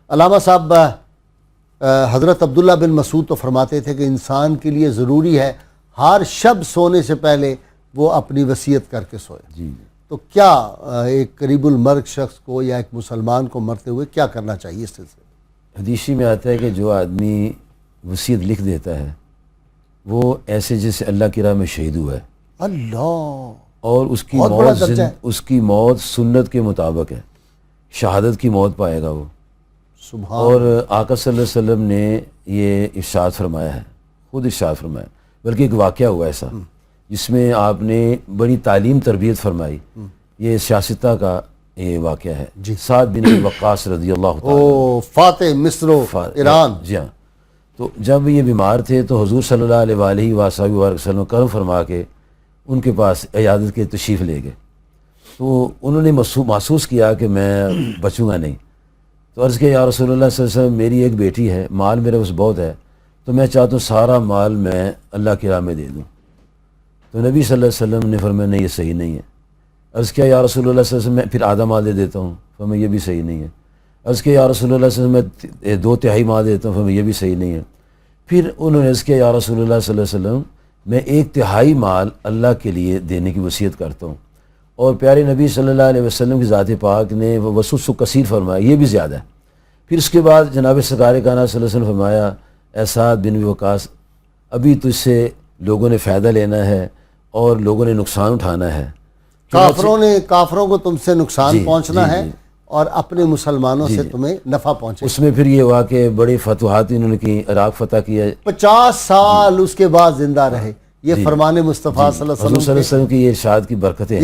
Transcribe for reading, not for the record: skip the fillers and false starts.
علامہ صاحب، حضرت عبداللہ بن مسعود تو فرماتے تھے کہ انسان کے لیے ضروری ہے ہر شب سونے سے پہلے وہ اپنی وصیت کر کے سوئے. جی. تو کیا ایک قریب المرگ شخص کو یا ایک مسلمان کو مرتے ہوئے کیا کرنا چاہیے اس سلسلے میں؟ حدیث میں آتا ہے کہ جو آدمی وصیت لکھ دیتا ہے وہ ایسے جیسے اللہ کی راہ میں شہید ہوا ہے. اللہ. اور اس کی موت سنت کے مطابق ہے، شہادت کی موت پائے گا وہ. سبحان. اور آقا صلی اللہ علیہ وسلم نے یہ ارشاد فرمایا ہے، خود ارشاد فرمایا، بلکہ ایک واقعہ ہوا ایسا جس میں آپ نے بڑی تعلیم تربیت فرمائی. یہ سیاستہ کا یہ واقعہ ہے. سعد بن وقاص رضی اللہ تعالیٰ، فاتح مصر و ایران. جی ہاں. تو جب یہ بیمار تھے تو حضور صلی اللہ علیہ وآلہ وسلم کرم فرما کے ان کے پاس عیادت کے تشریف لے گئے. تو انہوں نے محسوس کیا کہ میں بچوں گا نہیں. تو عرض کیا یا رسول اللہ صلی اللہ علیہ وسلم، میری ایک بیٹی ہے، مال میرے پاس بہت ہے، تو میں چاہتا ہوں سارا مال میں اللہ کی راہ میں دے دوں. تو نبی صلی اللہ علیہ وسلم نے فرمایا نہیں، یہ صحیح نہیں ہے. عرض کیا یا رسول اللہ صلی اللہ علیہ وسلم، میں پھر آدھا مال دے دیتا ہوں. فرمایا یہ بھی صحیح نہیں ہے. عرض کیا یا رسول اللہ صلی اللہ علیہ وسلم، میں 2/3 مال دیتا ہوں. فرمایا یہ بھی صحیح نہیں ہے. پھر انہوں نے عرض کیا یا رسول اللہ صلی اللہ علیہ وسلم، میں 1/3 مال اللہ کے لیے دینے کی وصیت کرتا ہوں. اور پیارے نبی صلی اللہ علیہ وسلم کی ذات پاک نے وسوس و کثیر فرمایا یہ بھی زیادہ ہے. پھر اس کے بعد جناب سرکار کائنات صلی اللہ علیہ وسلم فرمایا اے سعد بن وقاص، ابھی تجھ سے لوگوں نے فائدہ لینا ہے اور لوگوں نے نقصان اٹھانا ہے. کافروں کو تم سے نقصان پہنچنا ہے اور اپنے مسلمانوں سے تمہیں نفع پہنچے. اس میں پھر یہ ہوا کہ بڑے فتوحات انہوں نے کی، عراق فتح کیا. 50 سال اس کے بعد زندہ رہے. یہ فرمان مصطفیٰ صلی اللہ علیہ وسلم کی یہ ارشاد کی برکتیں.